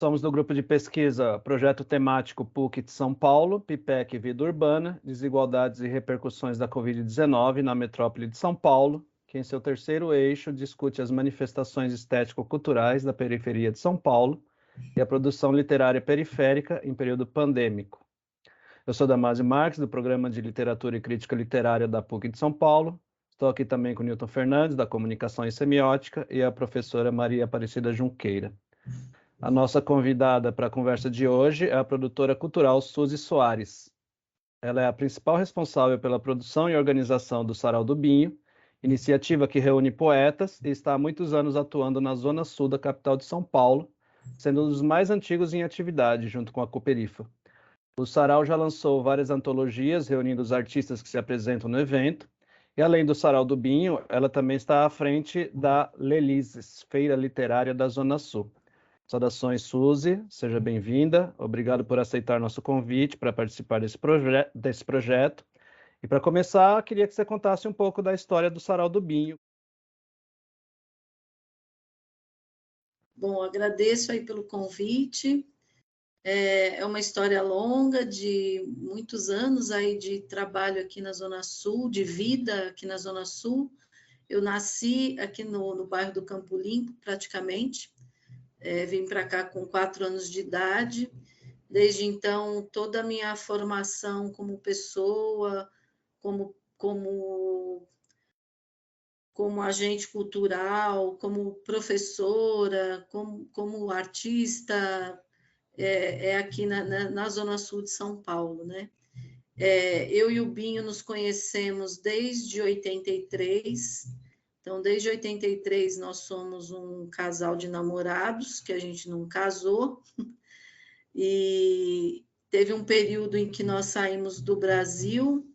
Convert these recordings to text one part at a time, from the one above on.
Somos do grupo de pesquisa Projeto Temático PUC de São Paulo, PIPEC Vida Urbana, Desigualdades e Repercussões da Covid-19 na Metrópole de São Paulo, que em seu terceiro eixo discute as manifestações estético-culturais da periferia de São Paulo e a produção literária periférica em período pandêmico. Eu sou Damásio Marques, do Programa de Literatura e Crítica Literária da PUC de São Paulo. Estou aqui também com o Newton Fernandes, da Comunicação e Semiótica, e a professora Maria Aparecida Junqueira. A nossa convidada para a conversa de hoje é a produtora cultural Suzy Soares. Ela é a principal responsável pela produção e organização do Sarau do Binho, iniciativa que reúne poetas e está há muitos anos atuando na zona sul da capital de São Paulo, sendo um dos mais antigos em atividade, junto com a Cooperifa. O Sarau já lançou várias antologias, reunindo os artistas que se apresentam no evento, e além do Sarau do Binho, ela também está à frente da Lelises, Feira Literária da Zona Sul. Saudações, Suzy, seja bem-vinda. Obrigado por aceitar nosso convite para participar desse projeto. E para começar, queria que você contasse um pouco da história do Sarau do Binho. Bom, agradeço aí pelo convite. É uma história longa de muitos anos aí de trabalho aqui na Zona Sul, de vida aqui na Zona Sul. Eu nasci aqui no bairro do Campo Limpo, praticamente. Vim para cá com 4 anos de idade. Desde então, toda a minha formação como pessoa, como agente cultural, como professora, como artista, é aqui na Zona Sul de São Paulo, né? Eu e o Binho nos conhecemos desde 83. Então, desde 83, nós somos um casal de namorados, que a gente não casou. E teve um período em que nós saímos do Brasil,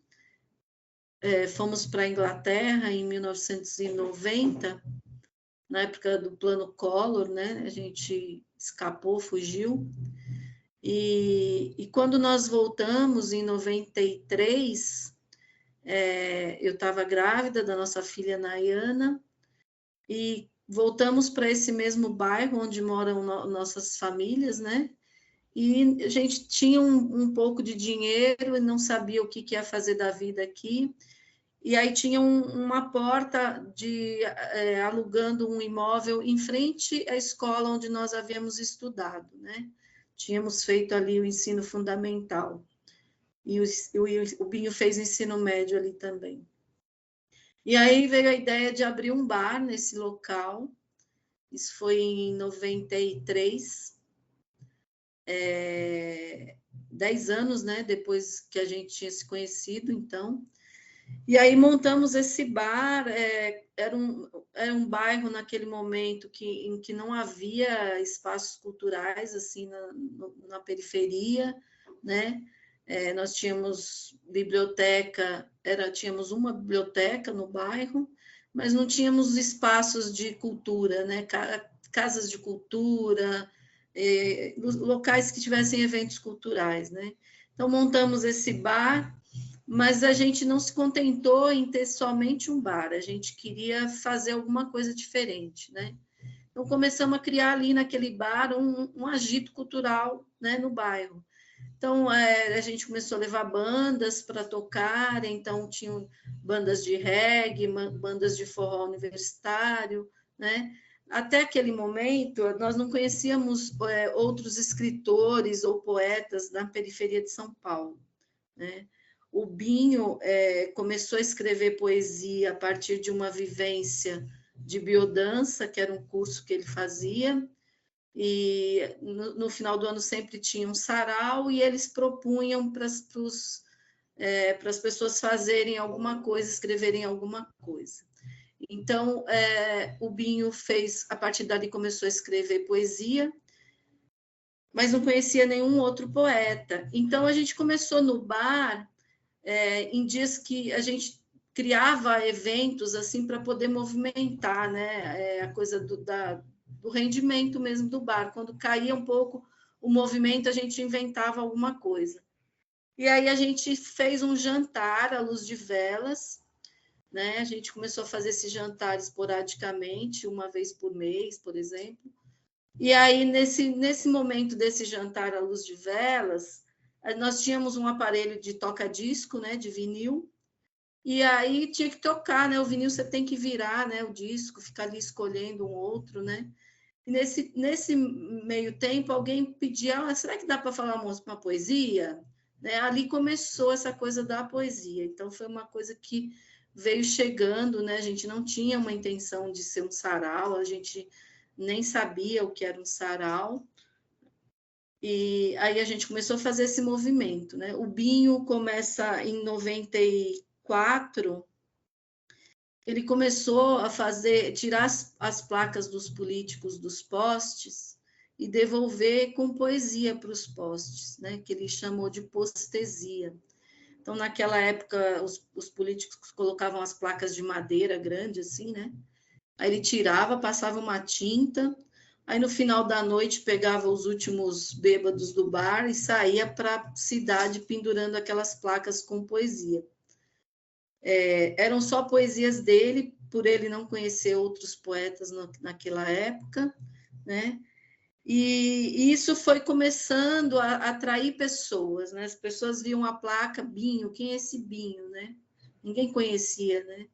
fomos para a Inglaterra em 1990, na época do Plano Collor, né? A gente escapou, fugiu. E quando nós voltamos, em 93, eu estava grávida da nossa filha Nayana, e voltamos para esse mesmo bairro onde moram nossas famílias, né? E a gente tinha um pouco de dinheiro e não sabia o que ia fazer da vida aqui. E aí tinha uma porta alugando um imóvel em frente à escola onde nós havíamos estudado, né? Tínhamos feito ali o ensino fundamental. E o Binho fez o ensino médio ali também. E aí veio a ideia de abrir um bar nesse local. Isso foi em 93. 10 anos, né, depois que a gente tinha se conhecido, então. E aí montamos esse bar. Era um bairro naquele momento em que não havia espaços culturais assim na periferia, né? Nós tínhamos biblioteca, tínhamos uma biblioteca no bairro, mas não tínhamos espaços de cultura, né? Casas de cultura, locais que tivessem eventos culturais, né? Então montamos esse bar, mas a gente não se contentou em ter somente um bar, a gente queria fazer alguma coisa diferente, né? Então começamos a criar ali naquele bar um agito cultural, né, no bairro. Então a gente começou a levar bandas para tocar, então tinham bandas de reggae, bandas de forró universitário, né? Até aquele momento, nós não conhecíamos outros escritores ou poetas na periferia de São Paulo, né? O Binho começou a escrever poesia a partir de uma vivência de biodança, que era um curso que ele fazia, e no final do ano sempre tinha um sarau, e eles propunham para as pessoas fazerem alguma coisa, escreverem alguma coisa. Então, o Binho fez, a partir dali começou a escrever poesia, mas não conhecia nenhum outro poeta. Então, a gente começou no bar, em dias que a gente criava eventos assim para poder movimentar, né? A coisa do rendimento mesmo do bar. Quando caía um pouco o movimento, a gente inventava alguma coisa. E aí a gente fez um jantar à luz de velas, né? A gente começou a fazer esse jantar esporadicamente, uma vez por mês, por exemplo, E aí, nesse momento desse jantar à luz de velas, nós tínhamos um aparelho de toca-disco, né, de vinil, e aí tinha que tocar, né? O vinil você tem que virar, né, o disco, ficar ali escolhendo um outro, né? E nesse meio tempo, alguém pedia, será que dá para falar uma poesia? Né? Ali começou essa coisa da poesia. Então, foi uma coisa que veio chegando, né? A gente não tinha uma intenção de ser um sarau, a gente nem sabia o que era um sarau. E aí a gente começou a fazer esse movimento, né? O Binho começa em 94, ele começou a tirar as placas dos políticos dos postes e devolver com poesia para os postes, né? Que ele chamou de postesia. Então, naquela época, os políticos colocavam as placas de madeira grande, assim, né? Aí ele tirava, passava uma tinta, aí no final da noite pegava os últimos bêbados do bar e saía para a cidade pendurando aquelas placas com poesia. Eram só poesias dele, por ele não conhecer outros poetas naquela época, né? E isso foi começando a atrair pessoas, né? As pessoas viam a placa Binho, quem é esse Binho, né? Ninguém conhecia, né?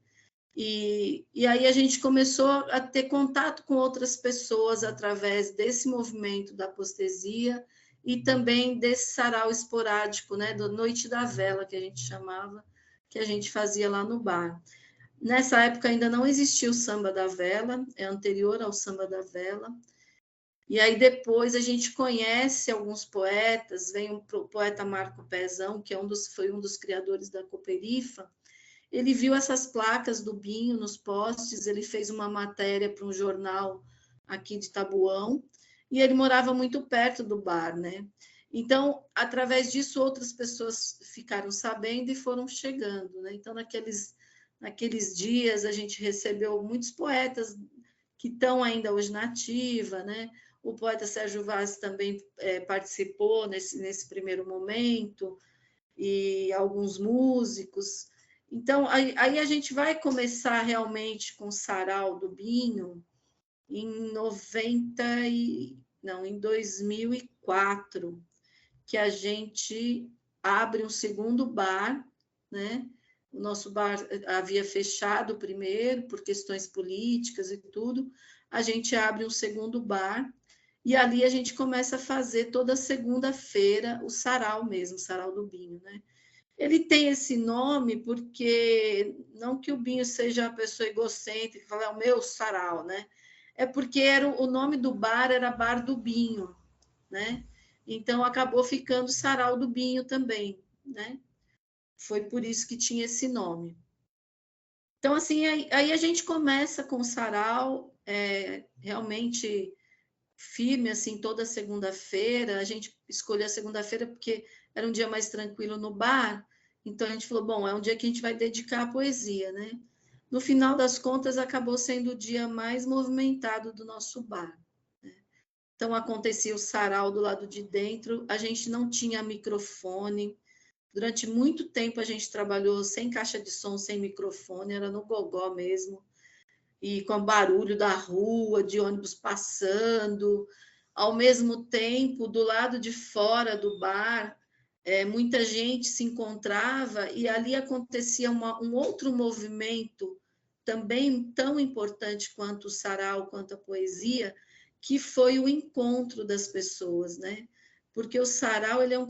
E aí a gente começou a ter contato com outras pessoas através desse movimento da postesia e também desse sarau esporádico, né? Da Noite da Vela, que a gente chamava, que a gente fazia lá no bar. Nessa época ainda não existia o samba da vela, é anterior ao samba da vela. E aí depois a gente conhece alguns poetas, vem o poeta Marco Pezão, que foi um dos criadores da Cooperifa. Ele viu essas placas do Binho nos postes, ele fez uma matéria para um jornal aqui de Tabuão, e ele morava muito perto do bar, né? Então, através disso, outras pessoas ficaram sabendo e foram chegando, né? Então, naqueles dias, a gente recebeu muitos poetas que estão ainda hoje na ativa, né? O poeta Sérgio Vaz também participou nesse primeiro momento, e alguns músicos. Então, aí a gente vai começar realmente com o Sarau do Binho em 2004, que a gente abre um segundo bar, né? O nosso bar havia fechado primeiro por questões políticas e tudo. A gente abre um segundo bar e ali a gente começa a fazer toda segunda-feira o sarau mesmo, o Sarau do Binho, né? Ele tem esse nome porque, não que o Binho seja uma pessoa egocêntrica, fala, é o meu sarau, né? É porque o nome do bar era Bar do Binho, né? Então, acabou ficando Sarau do Binho também, né? Foi por isso que tinha esse nome. Então, assim, aí a gente começa com o sarau, realmente firme, assim, toda segunda-feira. A gente escolheu a segunda-feira porque era um dia mais tranquilo no bar, então a gente falou, bom, é um dia que a gente vai dedicar à poesia, né? No final das contas, acabou sendo o dia mais movimentado do nosso bar. Então, acontecia o sarau do lado de dentro, a gente não tinha microfone. Durante muito tempo, a gente trabalhou sem caixa de som, sem microfone, era no gogó mesmo, e com barulho da rua, de ônibus passando. Ao mesmo tempo, do lado de fora do bar, muita gente se encontrava e ali acontecia um outro movimento também tão importante quanto o sarau, quanto a poesia, que foi o encontro das pessoas, né? Porque o sarau ele é um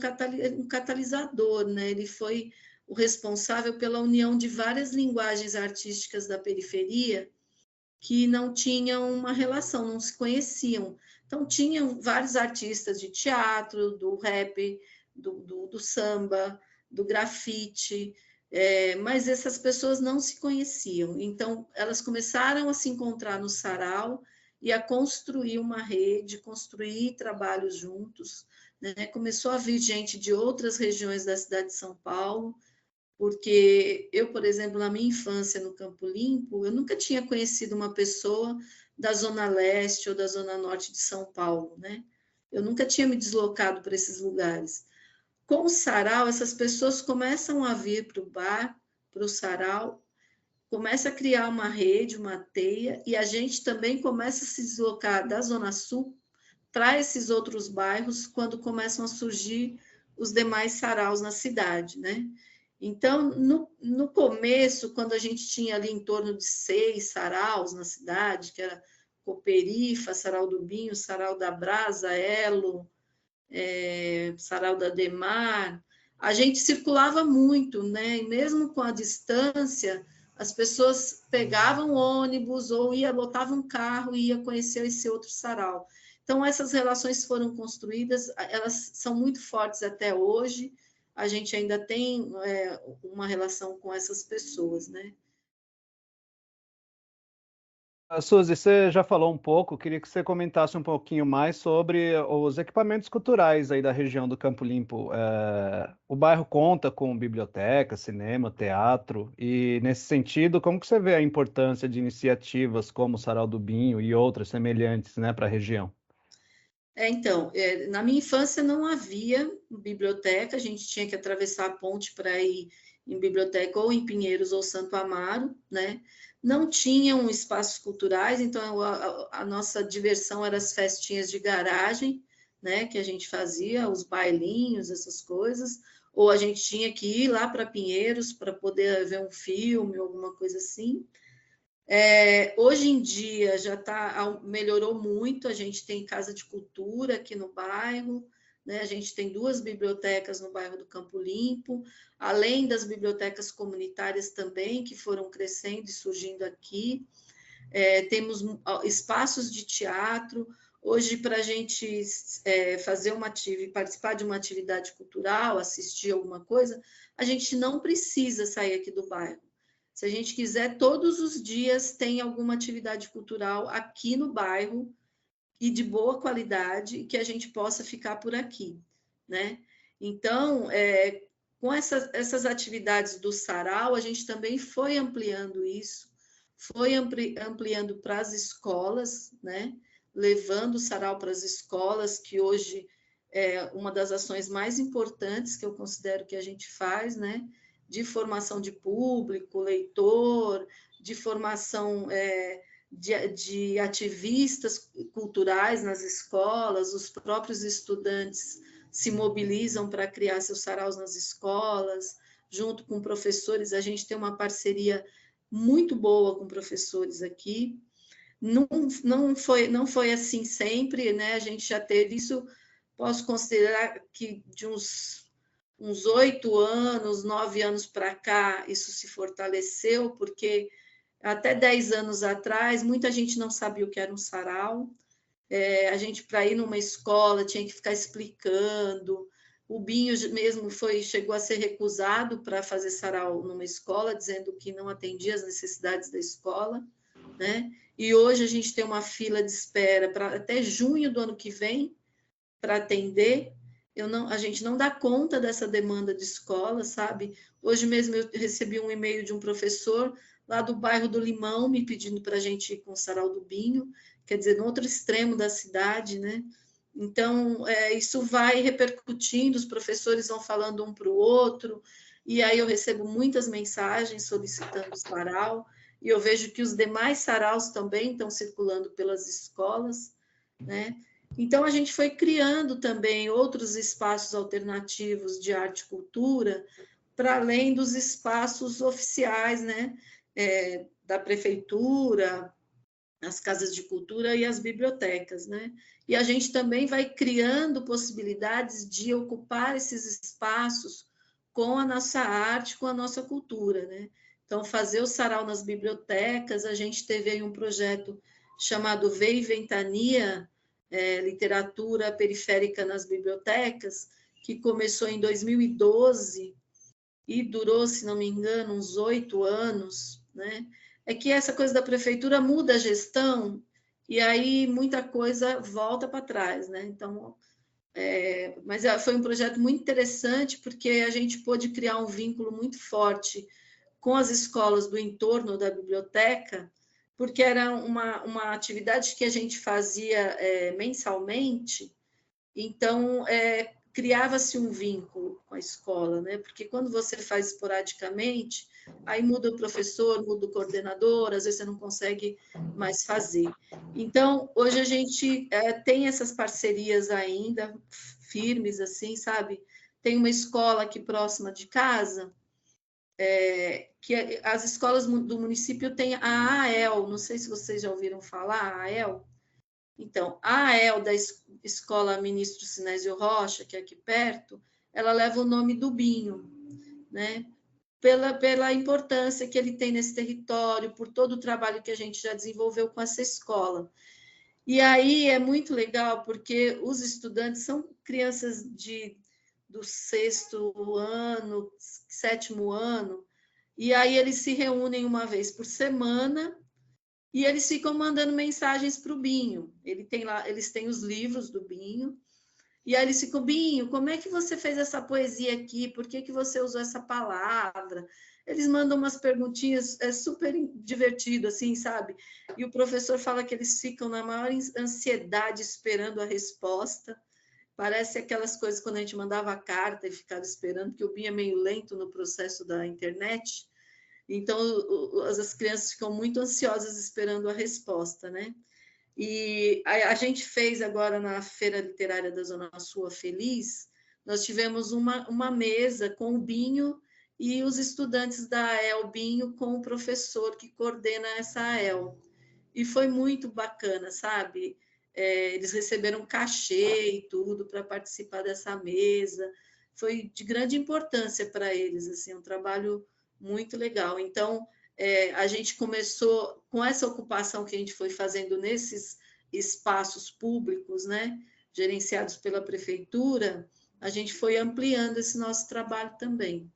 catalisador, né? Ele foi o responsável pela união de várias linguagens artísticas da periferia que não tinham uma relação, não se conheciam. Então, tinham vários artistas de teatro, do rap, do samba, do grafite, mas essas pessoas não se conheciam. Então, elas começaram a se encontrar no sarau e a construir uma rede, construir trabalhos juntos, né? Começou a vir gente de outras regiões da cidade de São Paulo, porque eu, por exemplo, na minha infância no Campo Limpo, eu nunca tinha conhecido uma pessoa da Zona Leste ou da Zona Norte de São Paulo, né? Eu nunca tinha me deslocado para esses lugares. Com o sarau, essas pessoas começam a vir para o bar, para o sarau, começa a criar uma rede, uma teia, e a gente também começa a se deslocar da Zona Sul para esses outros bairros quando começam a surgir os demais saraus na cidade, né? Então, no começo, quando a gente tinha ali em torno de 6 saraus na cidade, que era Cooperifa, Sarau do Binho, Sarau da Brasa, Elo, Sarau da Demar, a gente circulava muito, né? E mesmo com a distância, as pessoas pegavam ônibus ou lotavam um carro e ia conhecer esse outro sarau. Então, essas relações foram construídas, elas são muito fortes até hoje, a gente ainda tem uma relação com essas pessoas, né? Suzy, você já falou um pouco, queria que você comentasse um pouquinho mais sobre os equipamentos culturais aí da região do Campo Limpo. O bairro conta com biblioteca, cinema, teatro, e nesse sentido, como que você vê a importância de iniciativas como o Sarau do Binho e outras semelhantes, né, para a região? Então, na minha infância não havia biblioteca, a gente tinha que atravessar a ponte para ir em biblioteca ou em Pinheiros ou Santo Amaro, né? Não tinham espaços culturais, então a nossa diversão era as festinhas de garagem, né? Que a gente fazia, os bailinhos, essas coisas, ou a gente tinha que ir lá para Pinheiros para poder ver um filme, alguma coisa assim. Hoje em dia melhorou muito, a gente tem casa de cultura aqui no bairro, né? A gente tem 2 bibliotecas no bairro do Campo Limpo, além das bibliotecas comunitárias também, que foram crescendo e surgindo aqui. Temos espaços de teatro. Hoje, para a gente participar de uma atividade cultural, assistir alguma coisa, a gente não precisa sair aqui do bairro. Se a gente quiser, todos os dias tem alguma atividade cultural aqui no bairro e de boa qualidade, que a gente possa ficar por aqui, né? Então, com essas atividades do sarau, a gente também foi ampliando isso, foi ampliando para as escolas, né? Levando o sarau para as escolas, que hoje é uma das ações mais importantes que eu considero que a gente faz, né? De formação de público, leitor, de formação de ativistas culturais nas escolas, os próprios estudantes se mobilizam para criar seus saraus nas escolas, junto com professores, a gente tem uma parceria muito boa com professores aqui. Não foi assim sempre, né? A gente já teve isso, posso considerar que de uns 8 anos, 9 anos para cá, isso se fortaleceu, porque até 10 anos atrás, muita gente não sabia o que era um sarau. A gente, para ir numa escola, tinha que ficar explicando. O Binho mesmo chegou a ser recusado para fazer sarau numa escola, dizendo que não atendia às necessidades da escola, né? E hoje a gente tem uma fila de espera até junho do ano que vem para atender. A gente não dá conta dessa demanda de escola, sabe? Hoje mesmo eu recebi um e-mail de um professor lá do bairro do Limão me pedindo para a gente ir com o Sarau do Binho, quer dizer, no outro extremo da cidade, né? Então, isso vai repercutindo, os professores vão falando um para o outro, e aí eu recebo muitas mensagens solicitando o sarau, e eu vejo que os demais saraus também estão circulando pelas escolas, né? Então, a gente foi criando também outros espaços alternativos de arte e cultura, para além dos espaços oficiais, né? Da prefeitura, as casas de cultura e as bibliotecas, né? E a gente também vai criando possibilidades de ocupar esses espaços com a nossa arte, com a nossa cultura, né? Então, fazer o sarau nas bibliotecas, a gente teve aí um projeto chamado Veio Ventania, Literatura Periférica nas Bibliotecas, que começou em 2012 e durou, se não me engano, uns 8 anos, né? É que essa coisa da prefeitura muda a gestão e aí muita coisa volta para trás, né? Então, mas foi um projeto muito interessante porque a gente pôde criar um vínculo muito forte com as escolas do entorno da biblioteca, porque era uma atividade que a gente fazia mensalmente, então criava-se um vínculo com a escola, né? Porque quando você faz esporadicamente, aí muda o professor, muda o coordenador, às vezes você não consegue mais fazer. Então, hoje a gente tem essas parcerias ainda firmes, assim, sabe? Tem uma escola aqui próxima de casa, que as escolas do município têm a AEL, não sei se vocês já ouviram falar, a AEL. Então, a AEL da Escola Ministro Sinésio Rocha, que é aqui perto, ela leva o nome do Binho, né? Pela importância que ele tem nesse território, por todo o trabalho que a gente já desenvolveu com essa escola. E aí é muito legal, porque os estudantes são crianças do 6º ano, 7º ano, e aí eles se reúnem uma vez por semana e eles ficam mandando mensagens para o Binho. Eles têm os livros do Binho, e aí eles ficam, Binho, como é que você fez essa poesia aqui? Por que você usou essa palavra? Eles mandam umas perguntinhas, é super divertido, assim, sabe? E o professor fala que eles ficam na maior ansiedade esperando a resposta. Parece aquelas coisas quando a gente mandava a carta e ficava esperando, porque o Binho é meio lento no processo da internet. Então, as crianças ficam muito ansiosas esperando a resposta, né? E a gente fez agora na Feira Literária da Zona Sul Feliz, nós tivemos uma mesa com o Binho e os estudantes da AEL Binho com o professor que coordena essa AEL. E foi muito bacana, sabe? Eles receberam cachê e tudo para participar dessa mesa. Foi de grande importância para eles, assim, um trabalho muito legal. Então, a gente começou com essa ocupação que a gente foi fazendo nesses espaços públicos, né, gerenciados pela prefeitura, a gente foi ampliando esse nosso trabalho também.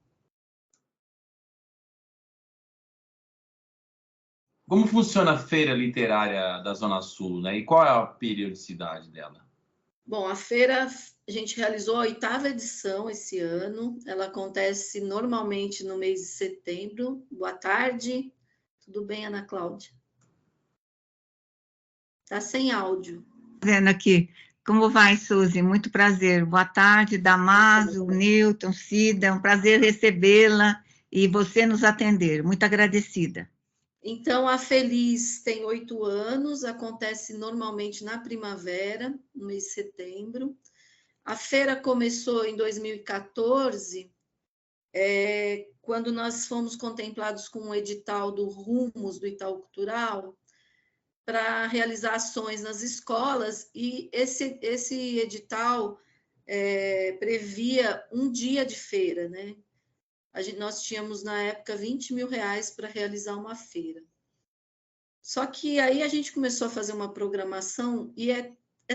Como funciona a Feira Literária da Zona Sul, né? E qual é a periodicidade dela? Bom, a feira a gente realizou a 8ª edição esse ano. Ela acontece normalmente no mês de setembro. Boa tarde. Tudo bem, Ana Cláudia? Está sem áudio. Vendo aqui. Como vai, Suzy? Muito prazer. Boa tarde, Damaso, Newton, Cida. É um prazer recebê-la e você nos atender. Muito agradecida. Então, a Feliz tem 8 anos, acontece normalmente na primavera, no mês de setembro. A feira começou em 2014, quando nós fomos contemplados com um edital do Rumos, do Itaú Cultural, para realizar ações nas escolas, e esse edital previa um dia de feira, né? Nós tínhamos, na época, R$20 mil para realizar uma feira. Só que aí a gente começou a fazer uma programação, e é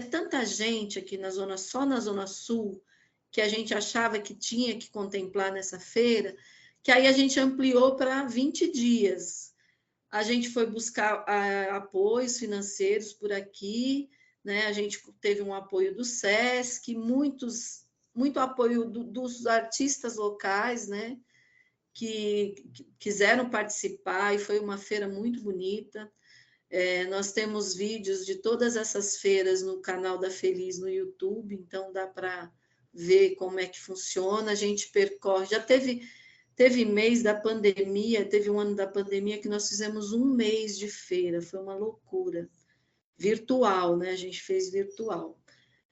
tanta gente aqui só na Zona Sul, que a gente achava que tinha que contemplar nessa feira, que aí a gente ampliou para 20 dias. A gente foi buscar apoios financeiros por aqui, né? A gente teve um apoio do SESC, muito apoio dos artistas locais, né? Que quiseram participar, e foi uma feira muito bonita. Nós temos vídeos de todas essas feiras no canal da Feliz no YouTube, então dá para ver como é que funciona. A gente percorre, já teve mês da pandemia, teve um ano da pandemia que nós fizemos um mês de feira, foi uma loucura. Virtual, né? A gente fez virtual.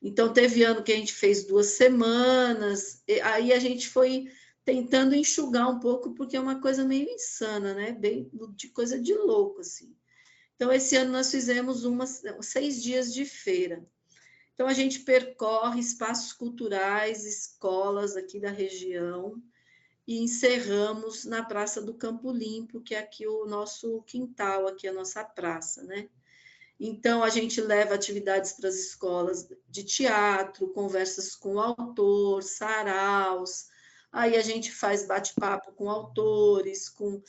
Então, teve ano que a gente fez 2 semanas, aí a gente foi tentando enxugar um pouco, porque é uma coisa meio insana, né? Bem de coisa de louco, assim. Então, esse ano nós fizemos 6 dias de feira. Então, a gente percorre espaços culturais, escolas aqui da região, e encerramos na Praça do Campo Limpo, que é aqui o nosso quintal, aqui a nossa praça, né? Então, a gente leva atividades para as escolas de teatro, conversas com o autor, saraus, aí a gente faz bate-papo com autores, com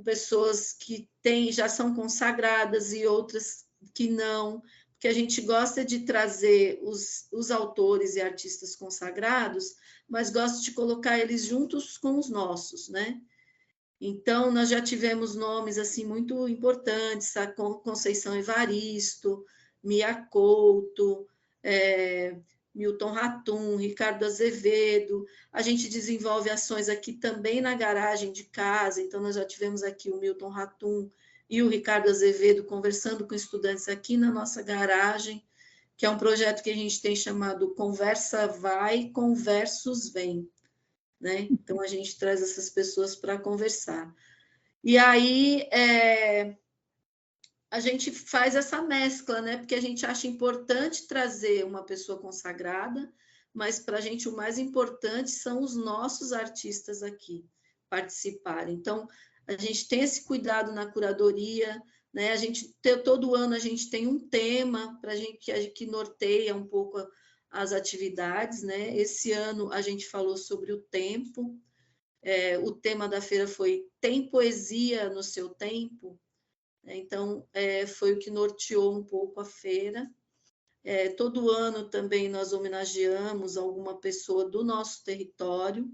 pessoas que já são consagradas e outras que não, porque a gente gosta de trazer os autores e artistas consagrados, mas gosta de colocar eles juntos com os nossos, né? Então, nós já tivemos nomes assim muito importantes, a Conceição Evaristo, Mia Couto, Milton Ratum, Ricardo Azevedo. A gente desenvolve ações aqui também na garagem de casa, então nós já tivemos aqui o Milton Ratum e o Ricardo Azevedo conversando com estudantes aqui na nossa garagem, que é um projeto que a gente tem chamado Conversa Vai, Conversos Vem, né? Então a gente traz essas pessoas para conversar. E aí a gente faz essa mescla, né? Porque a gente acha importante trazer uma pessoa consagrada, mas para a gente o mais importante são os nossos artistas aqui participarem. Então, a gente tem esse cuidado na curadoria, né? Todo ano a gente tem um tema para a gente que norteia um pouco as atividades, né? Esse ano a gente falou sobre o tempo. O tema da feira foi Tem Poesia no Seu Tempo? Então, foi o que norteou um pouco a feira. Todo ano também nós homenageamos alguma pessoa do nosso território,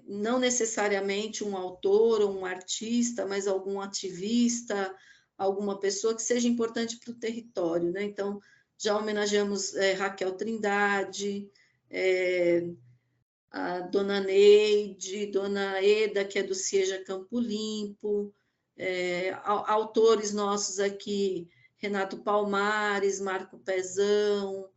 não necessariamente um autor ou um artista, mas algum ativista, alguma pessoa que seja importante para o território, né? Então, já homenageamos Raquel Trindade, a Dona Neide, Dona Eda, que é do Cieja Campo Limpo, autores nossos aqui, Renato Palmares, Marco Pezão,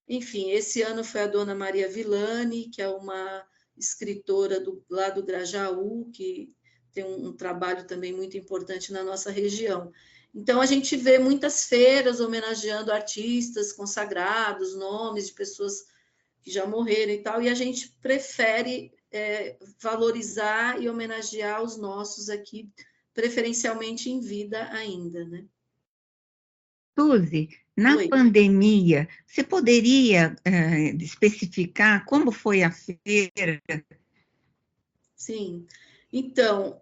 enfim, esse ano foi a Dona Maria Villani, que é uma escritora lá do Grajaú, que tem um trabalho também muito importante na nossa região. Então, a gente vê muitas feiras homenageando artistas consagrados, nomes de pessoas que já morreram e tal, e a gente prefere valorizar e homenagear os nossos aqui, preferencialmente em vida ainda, né? Suzy, na Oi. pandemia, você poderia especificar como foi a feira? Sim. Então,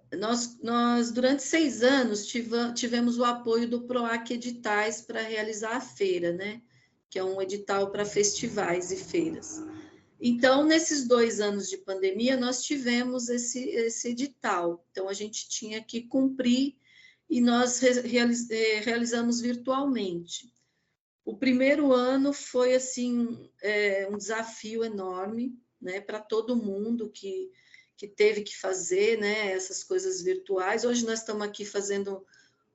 nós durante 6 anos tivemos o apoio do PROAC Editais para realizar a feira, né? Que é um edital para festivais e feiras. Então, nesses 2 anos de pandemia, nós tivemos esse edital. Então, a gente tinha que cumprir e nós realizamos virtualmente. O primeiro ano foi assim um desafio enorme, né, para todo mundo que teve que fazer, né, essas coisas virtuais. Hoje nós estamos aqui fazendo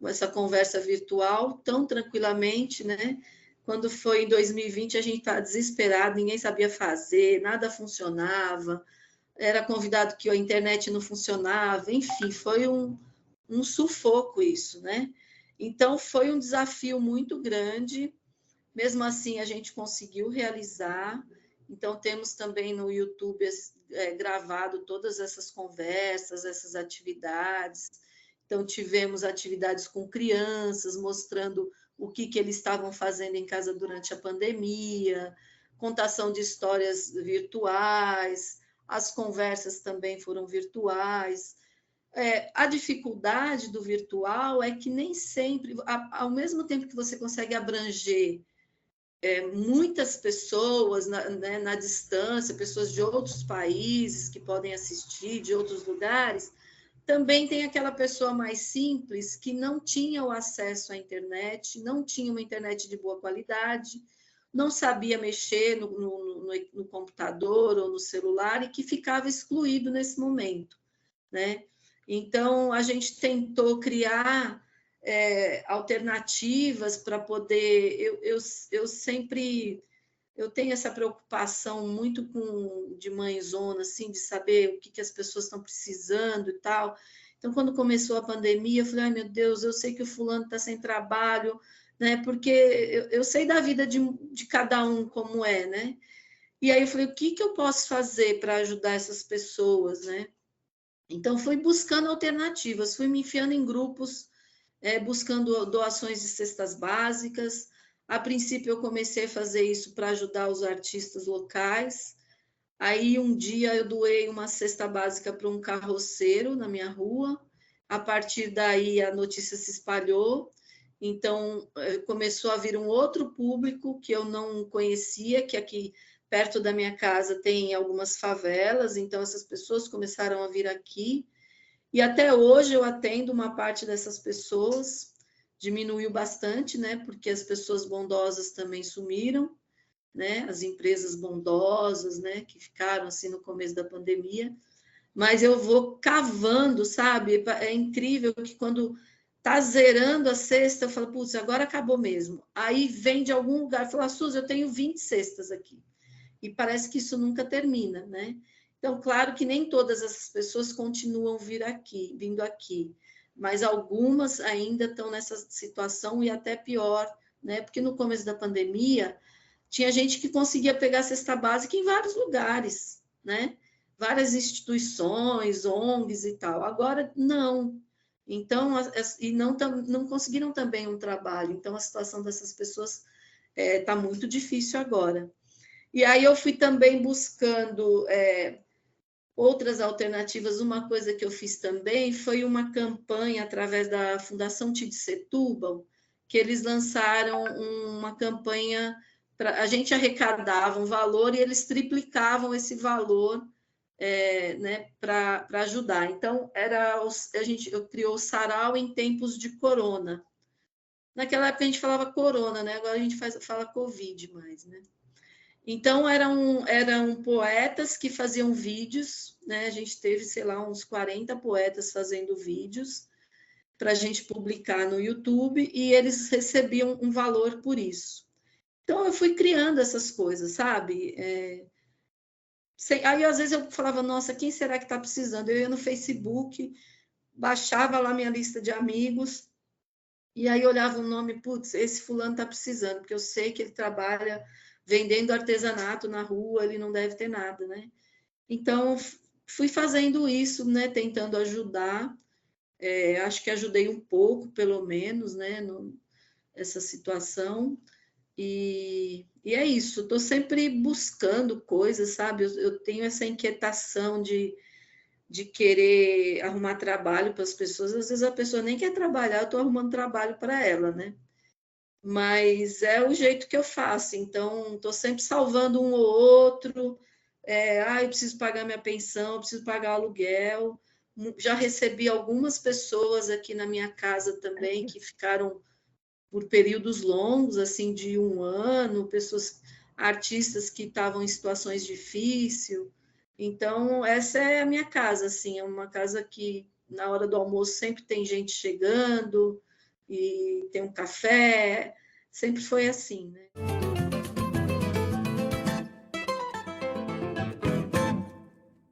essa conversa virtual tão tranquilamente, né? Quando foi em 2020, a gente estava desesperado, ninguém sabia fazer, nada funcionava, era convidado que a internet não funcionava, enfim, foi um sufoco isso, né? Então, foi um desafio muito grande, mesmo assim a gente conseguiu realizar. Então, temos também no YouTube gravado todas essas conversas, essas atividades. Então, tivemos atividades com crianças, mostrando o que eles estavam fazendo em casa durante a pandemia, contação de histórias virtuais, as conversas também foram virtuais. A dificuldade do virtual é que nem sempre, ao mesmo tempo que você consegue abranger muitas pessoas na distância, pessoas de outros países que podem assistir, de outros lugares, também tem aquela pessoa mais simples que não tinha o acesso à internet, não tinha uma internet de boa qualidade, não sabia mexer no computador ou no celular e que ficava excluído nesse momento, né? Então, a gente tentou criar alternativas para poder... Eu sempre... Eu tenho essa preocupação muito de mãezona, assim, de saber o que as pessoas estão precisando e tal. Então, quando começou a pandemia, eu falei, ai, meu Deus, eu sei que o fulano está sem trabalho, né? Porque eu sei da vida de cada um como é, né? E aí eu falei, o que eu posso fazer para ajudar essas pessoas, né? Então, fui buscando alternativas, fui me enfiando em grupos, buscando doações de cestas básicas. A princípio, eu comecei a fazer isso para ajudar os artistas locais. Aí, um dia, eu doei uma cesta básica para um carroceiro na minha rua. A partir daí, a notícia se espalhou. Então, começou a vir um outro público que eu não conhecia, que aqui perto da minha casa tem algumas favelas. Então, essas pessoas começaram a vir aqui. E até hoje eu atendo uma parte dessas pessoas. Diminuiu bastante, né? Porque as pessoas bondosas também sumiram. né? As empresas bondosas, né? Que ficaram assim no começo da pandemia. Mas eu vou cavando, sabe? É incrível que quando tá zerando a cesta, eu falo, putz, agora acabou mesmo. Aí vem de algum lugar, fala, Suzy, eu tenho 20 cestas aqui. E parece que isso nunca termina, né? Então, claro que nem todas essas pessoas continuam vindo aqui, mas algumas ainda estão nessa situação e até pior, né? Porque no começo da pandemia, tinha gente que conseguia pegar a cesta básica em vários lugares, né? Várias instituições, ONGs e tal. Agora, não. Então, e não conseguiram também um trabalho. Então, a situação dessas pessoas está muito difícil agora. E aí eu fui também buscando outras alternativas. Uma coisa que eu fiz também foi uma campanha através da Fundação Tid Setúbal, que eles lançaram uma campanha, a gente arrecadava um valor e eles triplicavam esse valor, né, para ajudar. Então, eu criou o Sarau em tempos de corona. Naquela época a gente falava corona, né? Agora a gente fala Covid mais, né? Então, eram poetas que faziam vídeos, né? A gente teve, sei lá, uns 40 poetas fazendo vídeos para a gente publicar no YouTube e eles recebiam um valor por isso. Então, eu fui criando essas coisas, sabe? Aí, às vezes, eu falava, nossa, quem será que está precisando? Eu ia no Facebook, baixava lá minha lista de amigos e aí olhava o nome, putz, esse fulano está precisando, porque eu sei que ele trabalha vendendo artesanato na rua, ele não deve ter nada, né? Então, fui fazendo isso, né? Tentando ajudar. Acho que ajudei um pouco, pelo menos, né? Essa situação. E é isso. Estou sempre buscando coisas, sabe? Eu tenho essa inquietação de querer arrumar trabalho para as pessoas. Às vezes a pessoa nem quer trabalhar, eu estou arrumando trabalho para ela, né? Mas é o jeito que eu faço. Então, estou sempre salvando um ou outro. Eu preciso pagar minha pensão, eu preciso pagar o aluguel. Já recebi algumas pessoas aqui na minha casa também que ficaram por períodos longos, assim, de 1 ano, artistas que estavam em situações difíceis. Então, essa é a minha casa, assim, é uma casa que na hora do almoço sempre tem gente chegando e tem um café, sempre foi assim, né?